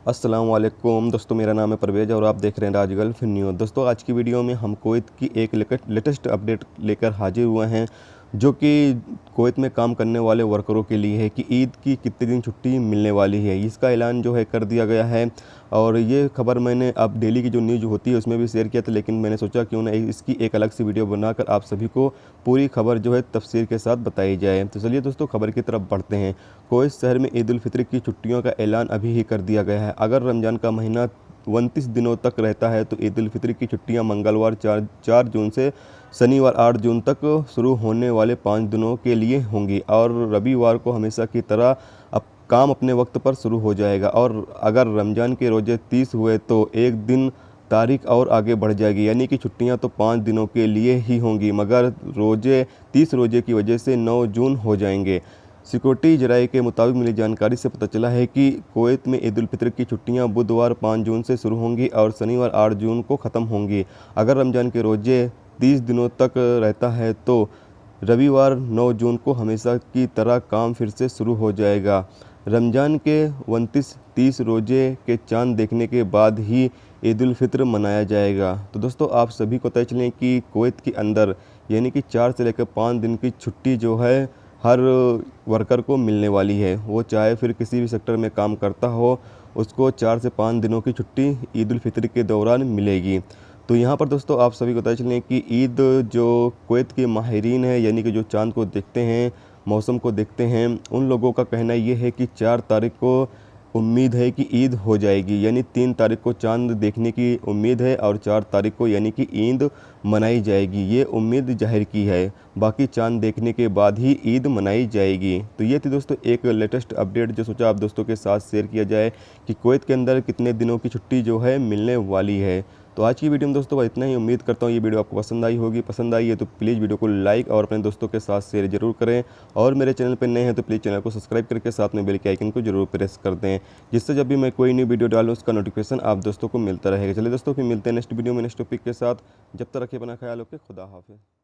अस्सलाम वालेकुम दोस्तों, मेरा नाम है परवेज़ और आप देख रहे हैं राज गल्फ न्यूज़। दोस्तों, आज की वीडियो में हम कुवैत की एक लेटेस्ट अपडेट लेकर हाजिर हुए हैं, जो कि कुवैत में काम करने वाले वर्करों के लिए है कि ईद की कितने दिन छुट्टी मिलने वाली है। इसका ऐलान जो है कर दिया गया है और ये खबर मैंने अब डेली की जो न्यूज़ होती है उसमें भी शेयर किया था, लेकिन मैंने सोचा क्यों ना इसकी एक अलग सी वीडियो बनाकर आप सभी को पूरी खबर जो है तफसीर के साथ बताई जाए। तो चलिए दोस्तों, खबर की तरफ बढ़ते हैं। कुवैत शहर में ईद उल फितर की छुट्टियों का ऐलान अभी ही कर दिया गया है। अगर रमज़ान का महीना 29 दिनों तक रहता है तो ईद उल फितर की छुट्टियां मंगलवार 4 जून से शनिवार 8 जून तक शुरू होने वाले 5 दिनों के लिए होंगी और रविवार को हमेशा की तरह अब काम अपने वक्त पर शुरू हो जाएगा। और अगर रमज़ान के रोज़े 30 हुए तो एक दिन तारीख और आगे बढ़ जाएगी, यानी कि छुट्टियां तो 5 दिनों के लिए ही होंगी, मगर 30 रोज़े की वजह से 9 जून हो जाएंगे। सिक्योरिटी जराये के मुताबिक मिली जानकारी से पता चला है कि कुवैत में ईद उल फितर की छुट्टियां बुधवार 5 जून से शुरू होंगी और शनिवार 8 जून को ख़त्म होंगी। अगर रमज़ान के रोज़े 30 दिनों तक रहता है तो रविवार 9 जून को हमेशा की तरह काम फिर से शुरू हो जाएगा। रमज़ान के 29-30 रोज़े के चांद देखने के बाद ही ईद उल फितर मनाया जाएगा। तो दोस्तों, आप सभी को तय चलें कि कुवैत के अंदर यानी कि 4 से लेकर 5 दिन की छुट्टी जो है हर वर्कर को मिलने वाली है। वो चाहे फिर किसी भी सेक्टर में काम करता हो, उसको 4 से 5 दिनों की छुट्टी ईद उल फितर के दौरान मिलेगी। तो यहाँ पर दोस्तों, आप सभी को पता चलें कि ईद जो कुवैत के माहिरीन हैं, यानी कि जो चाँद को देखते हैं, मौसम को देखते हैं, उन लोगों का कहना ये है कि 4 तारीख को उम्मीद है कि ईद हो जाएगी, यानी 3 तारीख को चाँद देखने की उम्मीद है और 4 तारीख को यानी कि ईद मनाई जाएगी। ये उम्मीद ज़ाहिर की है, बाकी चाँद देखने के बाद ही ईद मनाई जाएगी। तो ये थी दोस्तों एक लेटेस्ट अपडेट जो सोचा आप दोस्तों के साथ शेयर किया जाए कि कुवैत के अंदर कितने दिनों की छुट्टी जो है मिलने वाली है। तो आज की वीडियो में दोस्तों इतना ही। उम्मीद करता हूँ ये वीडियो आपको पसंद आई होगी। पसंद आई है तो प्लीज़ वीडियो को लाइक और अपने दोस्तों के साथ शेयर जरूर करें, और मेरे चैनल पर नए हैं तो प्लीज़ चैनल को सब्सक्राइब करके साथ में बेल के आइकन को जरूर प्रेस कर दें, जिससे जब भी मैं कोई न्यू वीडियो डालूँ उसका नोटिफिकेशन आप दोस्तों को मिलता रहेगा। चलिए दोस्तों, फिर मिलते हैं नेक्स्ट वीडियो में नेक्स्ट टॉपिक के साथ। जब तक रखिए अपना ख्याल, ओके, खुदा हाफिज़।